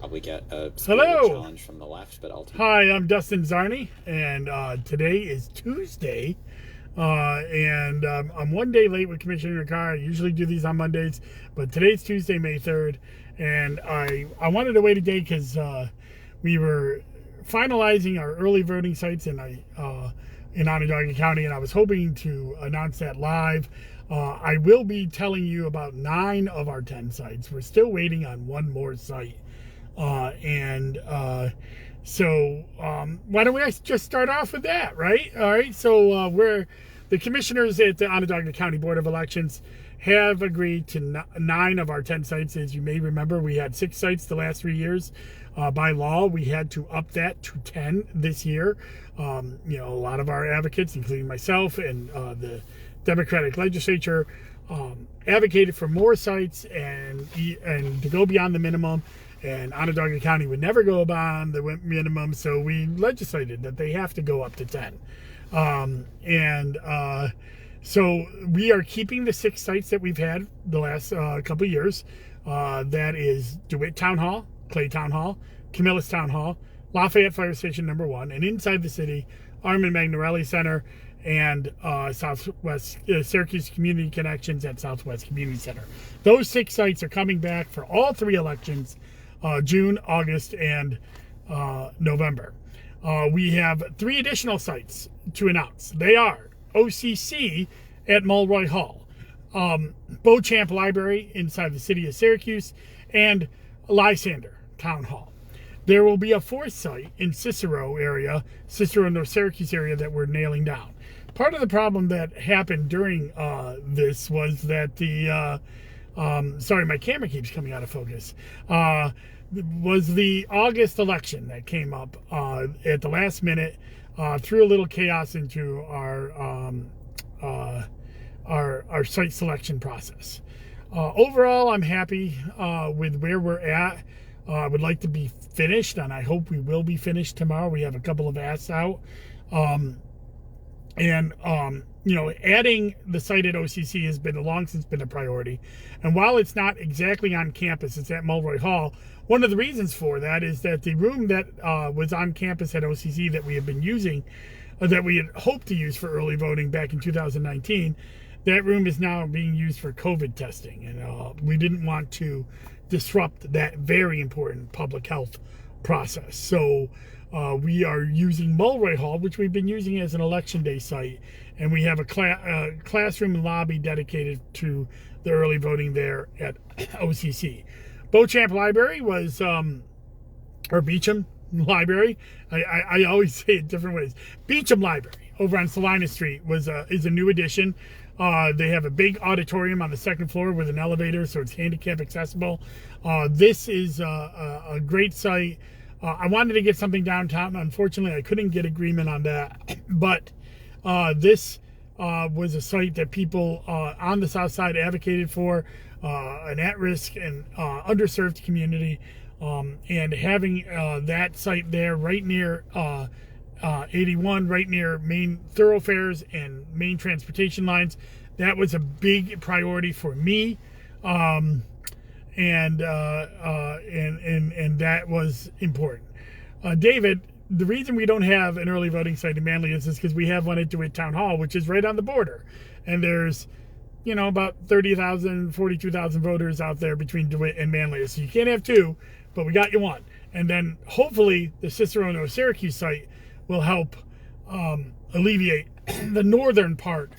probably get a Hello. challenge from the left, but I'll take it. Hi, I'm Dustin Zarni, and today is Tuesday, and I'm one day late with Commissioner Carr. I usually do these on Mondays, but today's Tuesday, May 3rd, and I wanted to wait a day because we were finalizing our early voting sites in Onondaga County, and I was hoping to announce that live. I will be telling you about 9 of our 10 sites. We're still waiting on one more site. So why don't we just start off with that, right? All right. So we're the commissioners at the Onondaga County Board of Elections have agreed to 9 of our 10 sites. As you may remember, we had 6 sites the last 3 years. By law, we had to up that to 10 this year. A lot of our advocates, including myself and the Democratic legislature, advocated for more sites and to go beyond the minimum. And Onondaga County would never go beyond the minimum, so we legislated that they have to go up to 10. So we are keeping the 6 sites that we've had the last couple of years. That is DeWitt Town Hall, Clay Town Hall, Camillus Town Hall, Lafayette Fire Station number 1, and inside the city, Armand Magnarelli Center and Southwest Syracuse Community Connections at Southwest Community Center. Those 6 sites are coming back for all 3 elections, June, August, and November. We have 3 additional sites to announce. They are OCC at Mulroy Hall, Beauchamp Library inside the city of Syracuse, and Lysander Town Hall. There will be a 4th site in Cicero, North Syracuse area, that we're nailing down. Part of the problem that happened during this was that sorry, my camera keeps coming out of focus. Was the August election that came up at the last minute, threw a little chaos into our site selection process. Overall, I'm happy with where we're at. I would like to be finished, and I hope we will be finished tomorrow. We have a couple of asks out. Adding the site at OCC has been long since been a priority. And while it's not exactly on campus, it's at Mulroy Hall. One of the reasons for that is that the room that was on campus at OCC that we have been using, that we had hoped to use for early voting back in 2019, that room is now being used for COVID testing. And we didn't want to disrupt that very important public health process. So we are using Mulroy Hall, which we've been using as an election day site, and we have a classroom and lobby dedicated to the early voting there at OCC. Beauchamp Library was, or Beecham Library, I always say it different ways. Beecham Library over on Salina Street is a new addition. They have a big auditorium on the 2nd floor with an elevator, so it's handicap accessible. This is a great site. I wanted to get something downtown. Unfortunately, I couldn't get agreement on that. But this was a site that people on the South Side advocated for, an at-risk and underserved community. And having that site there right near 81, right near main thoroughfares and main transportation lines, that was a big priority for me. And that was important. David, the reason we don't have an early voting site in Manlius is because we have one at DeWitt Town Hall, which is right on the border. And there's, about 30,000, 42,000 voters out there between DeWitt and Manlius. So you can't have 2, but we got you 1. And then hopefully the Cicero North Syracuse site will help alleviate the northern part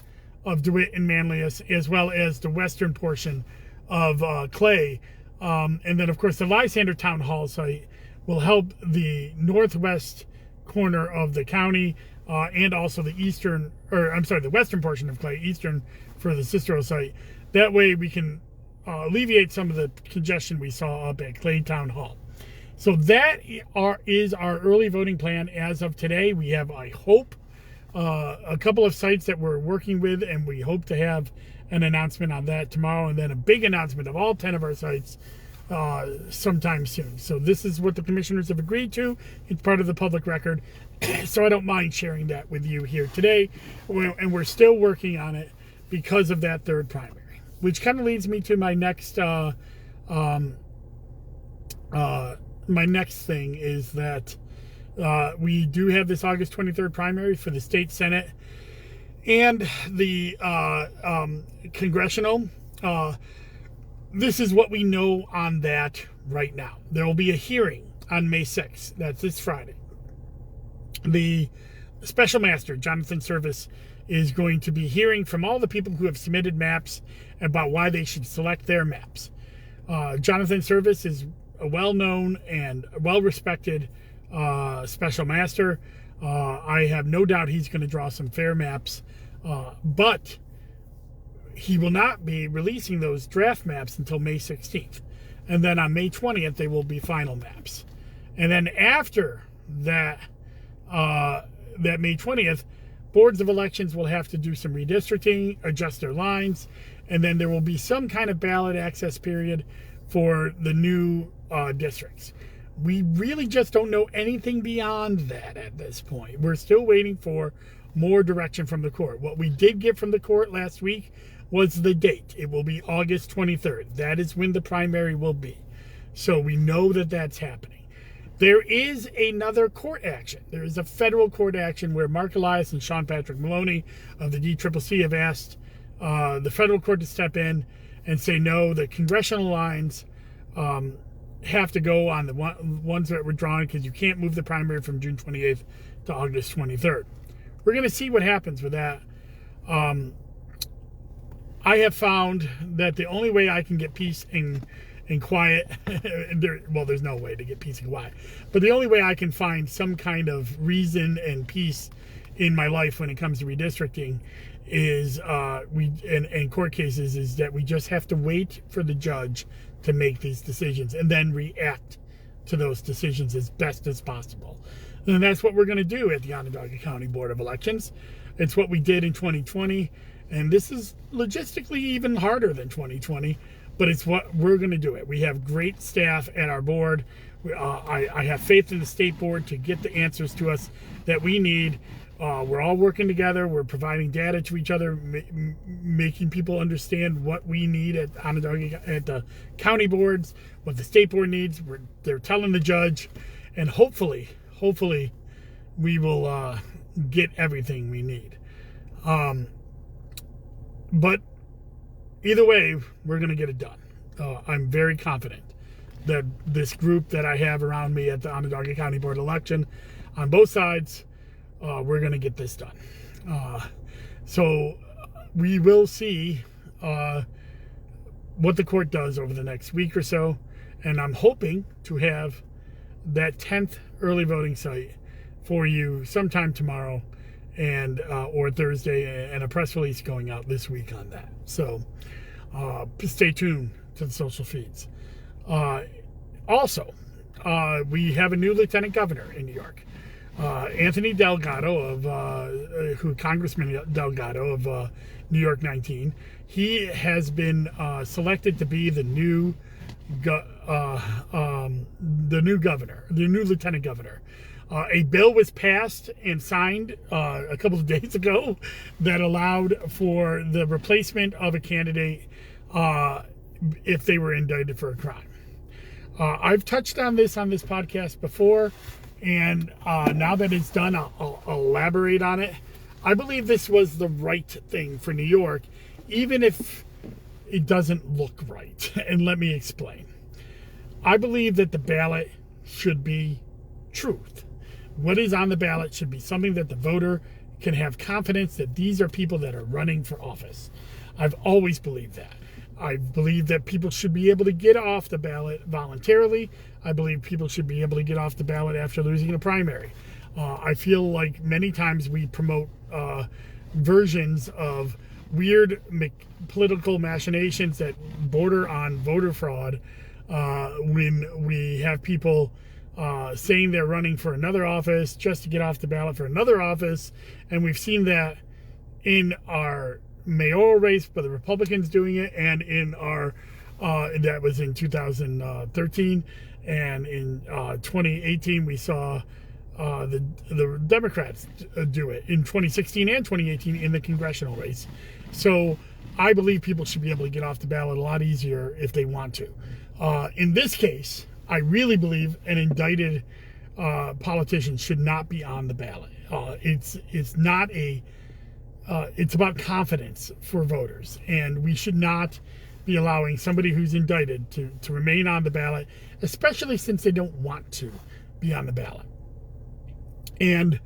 of DeWitt and Manlius, as well as the western portion of Clay. And then, of course, the Lysander Town Hall site will help the northwest corner of the county and also the western portion of Clay, eastern for the Cicero site. That way we can alleviate some of the congestion we saw up at Clay Town Hall. So that is our early voting plan as of today. We have, I hope, a couple of sites that we're working with, and we hope to have an announcement on that tomorrow, and then a big announcement of all 10 of our sites sometime soon. So this is what the commissioners have agreed to. It's part of the public record, so I don't mind sharing that with you here today. And we're still working on it because of that 3rd primary, which kind of leads me to my next my next thing is that we do have this August 23rd primary for the state Senate and the congressional. This is what we know on that right now. There will be a hearing on May 6th. That's this Friday. The special master, Jonathan Service, is going to be hearing from all the people who have submitted maps about why they should select their maps. Jonathan Service is a well-known and well-respected special master. I have no doubt he's going to draw some fair maps, but he will not be releasing those draft maps until May 16th. And then on May 20th, they will be final maps. And then after that, that May 20th, boards of elections will have to do some redistricting, adjust their lines, and then there will be some kind of ballot access period for the new districts. We really just don't know anything beyond that at this point. We're still waiting for more direction from the court. What we did get from the court last week was the date. It will be August 23rd. That is when the primary will be. So we know that that's happening. There is another court action. There is a federal court action where Mark Elias and Sean Patrick Maloney of the DCCC have asked the federal court to step in and say, no, the congressional lines have to go on the ones that were drawn because you can't move the primary from June 28th to August 23rd. We're going to see what happens with that. I have found that the only way I can get peace and quiet, there's no way to get peace and quiet, but the only way I can find some kind of reason and peace in my life when it comes to redistricting is in court cases is that we just have to wait for the judge to make these decisions and then react to those decisions as best as possible. And that's what we're going to do at the Onondaga County Board of Elections. It's what we did in 2020, and this is logistically even harder than 2020, but it's what we're going to do it. We have great staff at our board. I have faith in the state board to get the answers to us that we need. We're all working together. We're providing data to each other, making people understand what we need at the county boards, what the state board needs. They're telling the judge, and hopefully we will get everything we need. But either way, we're going to get it done. I'm very confident that this group that I have around me at the Onondaga County Board election, on both sides, we're going to get this done. So we will see what the court does over the next week or so, and I'm hoping to have that 10th early voting site for you sometime tomorrow and or Thursday, and a press release going out this week on that. So stay tuned to the social feeds. Also, we have a new lieutenant governor in New York. Anthony Delgado Congressman Delgado of New York 19. He has been selected to be the new lieutenant governor. A bill was passed and signed a couple of days ago that allowed for the replacement of a candidate if they were indicted for a crime. I've touched on this podcast before, and now that it's done, I'll elaborate on it. I believe this was the right thing for New York, even if it doesn't look right. And let me explain. I believe that the ballot should be truth. What is on the ballot should be something that the voter can have confidence that these are people that are running for office. I've always believed that. I believe that people should be able to get off the ballot voluntarily. I believe people should be able to get off the ballot after losing a primary. I feel like many times we promote versions of weird political machinations that border on voter fraud when we have people saying they're running for another office just to get off the ballot for another office. And we've seen that in our mayoral race by the Republicans doing it, and in our that was in 2013, and in 2018 we saw the Democrats do it in 2016 and 2018 in the congressional race. So I believe people should be able to get off the ballot a lot easier if they want to. In this case, I really believe an indicted politician should not be on the ballot. It's not a it's about confidence for voters, and we should not be allowing somebody who's indicted to remain on the ballot, especially since they don't want to be on the ballot. And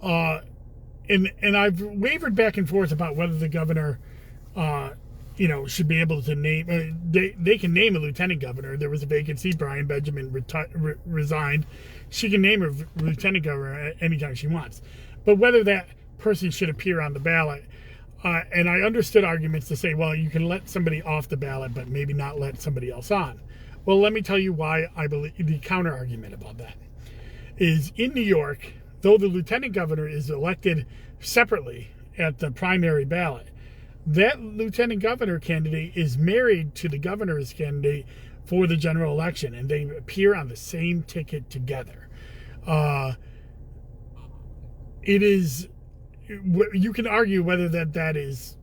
I've wavered back and forth about whether the governor should be able to name. They can name a lieutenant governor. There was a vacancy. Brian Benjamin resigned. She can name a lieutenant governor anytime she wants. But whether that person should appear on the ballot, and I understood arguments to say, well, you can let somebody off the ballot, but maybe not let somebody else on. Well, let me tell you why I believe the counter argument about that is in New York, though the lieutenant governor is elected separately at the primary ballot, that lieutenant governor candidate is married to the governor's candidate for the general election, and they appear on the same ticket together. It is, you can argue whether that is,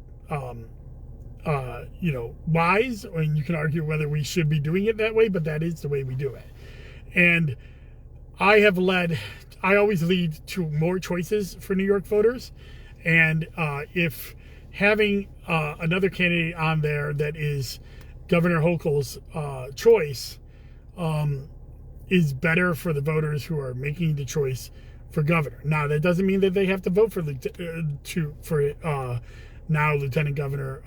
wise, or you can argue whether we should be doing it that way, but that is the way we do it. And I always lead to more choices for New York voters. And if having another candidate on there that is Governor Hochul's choice is better for the voters who are making the choice for governor. Now, that doesn't mean that they have to vote for now Lieutenant Governor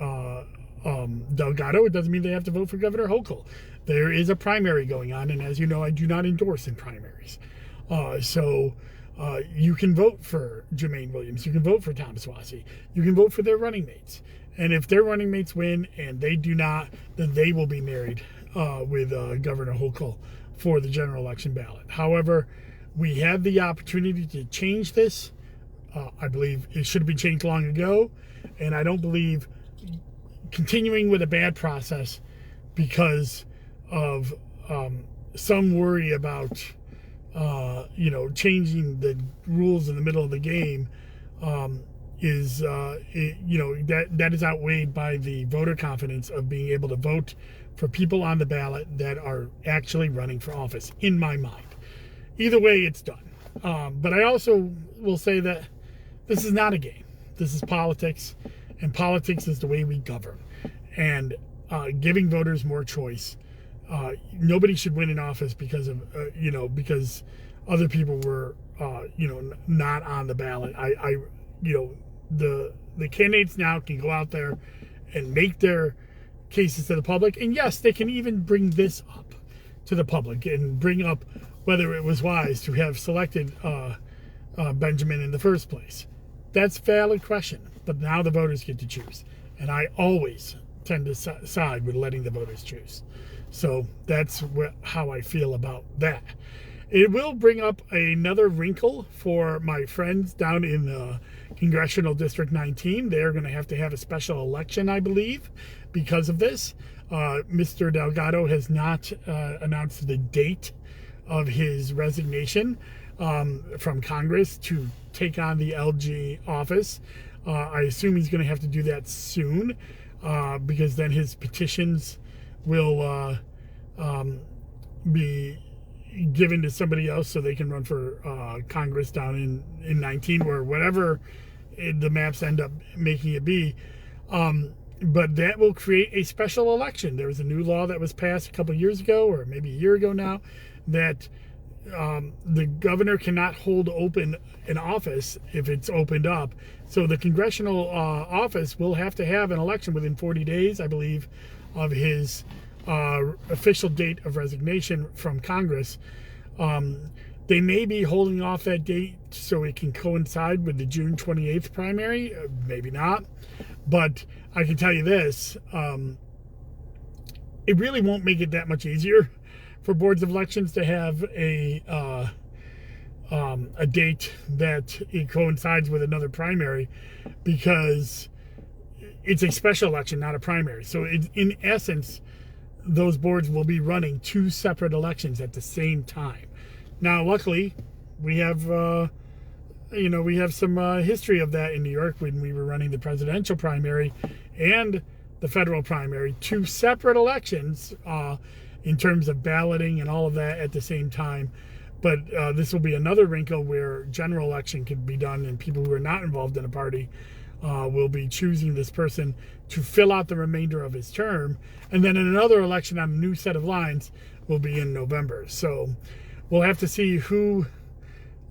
Delgado. It doesn't mean they have to vote for Governor Hochul. There is a primary going on, and as you know, I do not endorse in primaries. So you can vote for Jermaine Williams. You can vote for Tom Suozzi. You can vote for their running mates. And if their running mates win and they do not, then they will be married with Governor Hochul for the general election ballot. However, we had the opportunity to change this. I believe it should have been changed long ago. And I don't believe continuing with a bad process because of some worry about changing the rules in the middle of the game that is outweighed by the voter confidence of being able to vote for people on the ballot that are actually running for office, in my mind. Either way, it's done. But I also will say that this is not a game. This is politics, and politics is the way we govern. And giving voters more choice. Nobody should win in office because of because other people were not on the ballot. The candidates now can go out there and make their cases to the public, and yes, they can even bring this up to the public and bring up whether it was wise to have selected Benjamin in the first place. That's a valid question, but now the voters get to choose, and I always tend to side with letting the voters choose. So that's how I feel about that. It will bring up another wrinkle for my friends down in Congressional District 19. They're going to have a special election, I believe, because of this. Mr. Delgado has not announced the date of his resignation from Congress to take on the LG office. I assume he's going to have to do that soon because then his petitions will be given to somebody else so they can run for Congress down in 19 or whatever the maps end up making it be. But that will create a special election. There was a new law that was passed a couple of years ago, or maybe a year ago now, that the governor cannot hold open an office if it's opened up. So the congressional office will have to have an election within 40 days, I believe, of his official date of resignation from Congress. They may be holding off that date so it can coincide with the June 28th primary. Maybe not. But I can tell you this, it really won't make it that much easier for boards of elections to have a date that it coincides with another primary, because it's a special election, not a primary. So in essence, those boards will be running two separate elections at the same time. Now, luckily, we have some history of that in New York when we were running the presidential primary and the federal primary, two separate elections. in terms of balloting and all of that at the same time. But this will be another wrinkle where general election can be done, and people who are not involved in a party will be choosing this person to fill out the remainder of his term. And then in another election on a new set of lines will be in November. So we'll have to see who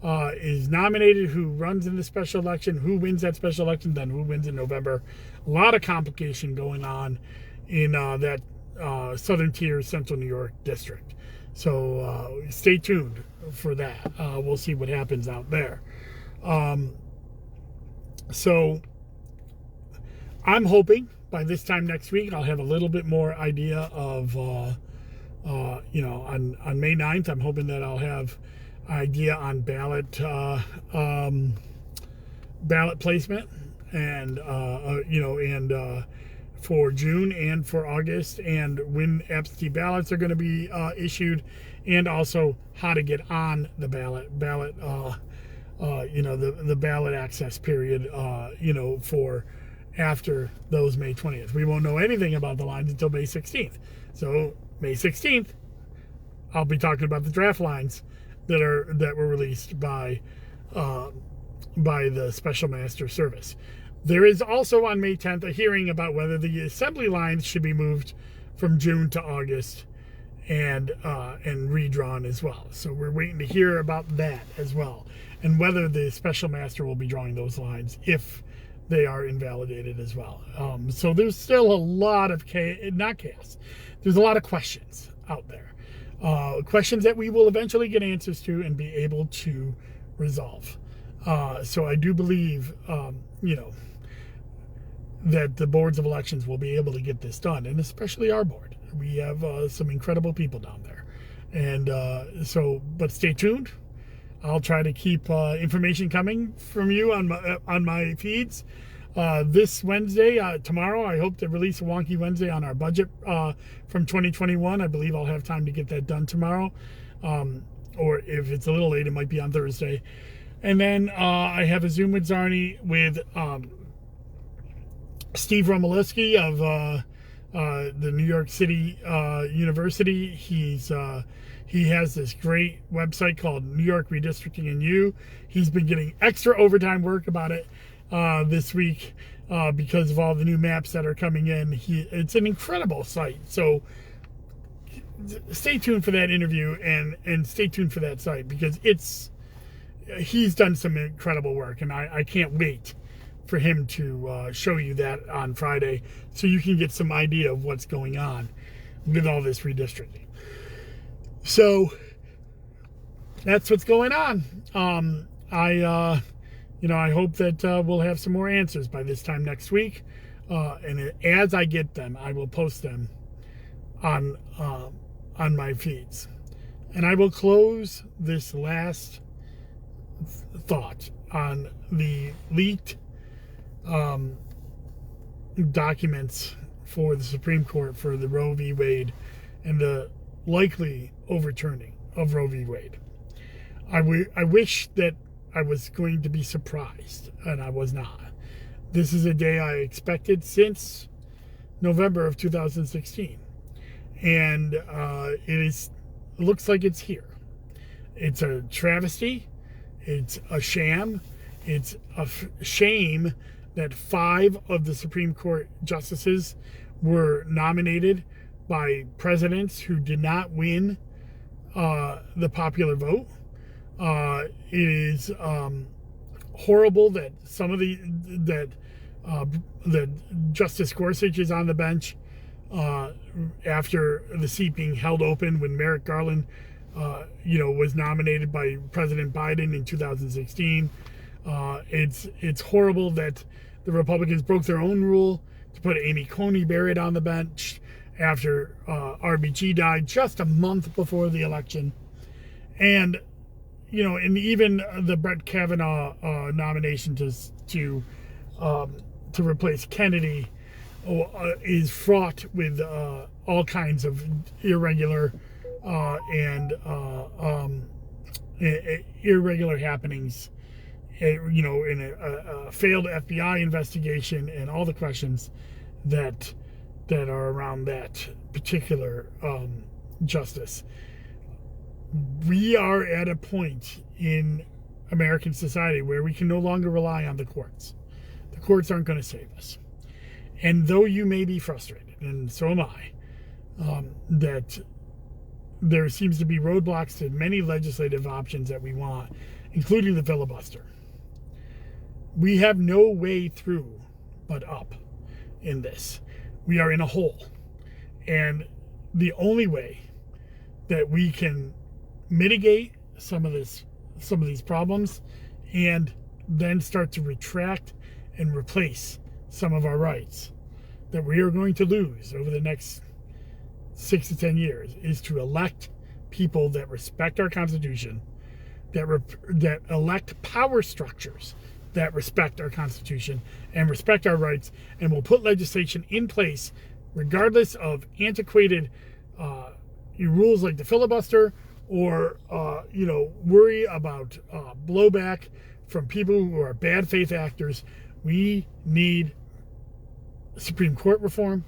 is nominated, who runs in the special election, who wins that special election, then who wins in November. A lot of complication going on in that Southern Tier Central New York district. So stay tuned for that. We'll see what happens out there. So I'm hoping by this time next week I'll have a little bit more idea of, on May 9th, I'm hoping that I'll have idea on ballot placement and for June and for August, and when absentee ballots are going to be issued, and also how to get on the ballot the ballot access period for after those May 20th. We won't know anything about the lines until May 16th. So May 16th, I'll be talking about the draft lines that were released by the Special Master Service. There is also on May 10th a hearing about whether the assembly lines should be moved from June to August and redrawn as well. So we're waiting to hear about that as well, and whether the Special Master will be drawing those lines if they are invalidated as well. So there's still a lot of chaos. There's a lot of questions out there. Questions that we will eventually get answers to and be able to resolve. So I do believe, that the boards of elections will be able to get this done, and especially our board. We have some incredible people down there. And but stay tuned. I'll try to keep information coming from you on my feeds. This Wednesday, tomorrow, I hope to release a Wonky Wednesday on our budget from 2021. I believe I'll have time to get that done tomorrow. Or if it's a little late, it might be on Thursday. And then I have a Zoom with Zarni with Steve Romalewski of the New York City University. He has this great website called New York Redistricting and You. He's been getting extra overtime work about it this week because of all the new maps that are coming in. It's an incredible site. So stay tuned for that interview and stay tuned for that site, because he's done some incredible work, and I can't wait for him to show you that on Friday, so you can get some idea of what's going on with all this redistricting. So that's what's going on. I hope that we'll have some more answers by this time next week, and as I get them, I will post them on my feeds. And I will close this last thought on the leaked documents for the Supreme Court for the Roe v. Wade and the likely overturning of Roe v. Wade. I wish that I was going to be surprised, and I was not. This is a day I expected since November of 2016, and it looks like it's here. It's a travesty. It's a sham. It's a shame that 5 of the Supreme Court justices were nominated by presidents who did not win the popular vote. It is horrible that some of that Justice Gorsuch is on the bench after the seat being held open when Merrick Garland was nominated by President Biden in 2016. It's horrible that the Republicans broke their own rule to put Amy Coney Barrett on the bench after RBG died just a month before the election. And even the Brett Kavanaugh nomination to replace Kennedy is fraught with all kinds of irregular irregular happenings, in a failed FBI investigation, and all the questions that are around that particular justice. We are at a point in American society where we can no longer rely on the courts. The courts aren't going to save us. And though you may be frustrated, and so am I, that there seems to be roadblocks to many legislative options that we want, including the filibuster, we have no way through but up in this. We are in a hole. And the only way that we can mitigate some of these problems and then start to retract and replace some of our rights that we are going to lose over the next 6 to 10 years is to elect people that respect our Constitution, that elect power structures that respect our Constitution and respect our rights, and will put legislation in place regardless of antiquated rules like the filibuster or worry about blowback from people who are bad faith actors. We need Supreme Court reform.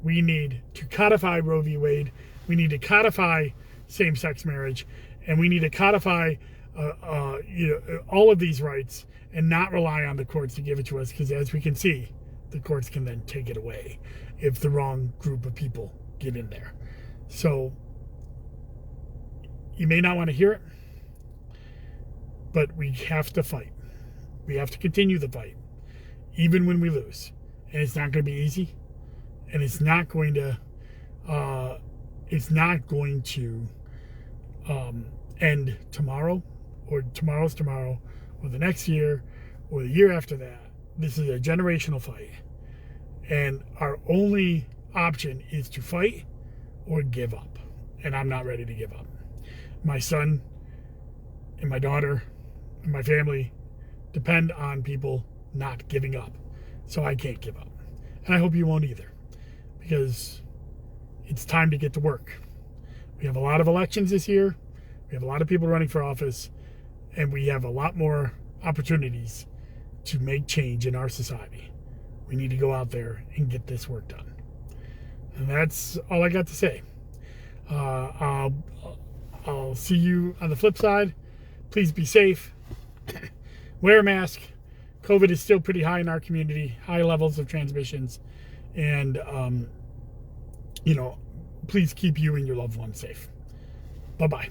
We need to codify Roe v. Wade. We need to codify same-sex marriage, and we need to codify all of these rights and not rely on the courts to give it to us, because as we can see, the courts can then take it away if the wrong group of people get in there. So you may not want to hear it, but we have to fight. We have to continue the fight, even when we lose. And it's not going to be easy, and it's not going to end tomorrow, or tomorrow's tomorrow, or the next year, or the year after that. This is a generational fight, and our only option is to fight or give up, and I'm not ready to give up. My son and my daughter and my family depend on people not giving up, so I can't give up, and I hope you won't either, because it's time to get to work. We have a lot of elections this year. We have a lot of people running for office, and we have a lot more opportunities to make change in our society. We need to go out there and get this work done. And that's all I got to say. I'll see you on the flip side. Please be safe. Wear a mask. COVID is still pretty high in our community, high levels of transmissions. And, please keep you and your loved ones safe. Bye-bye.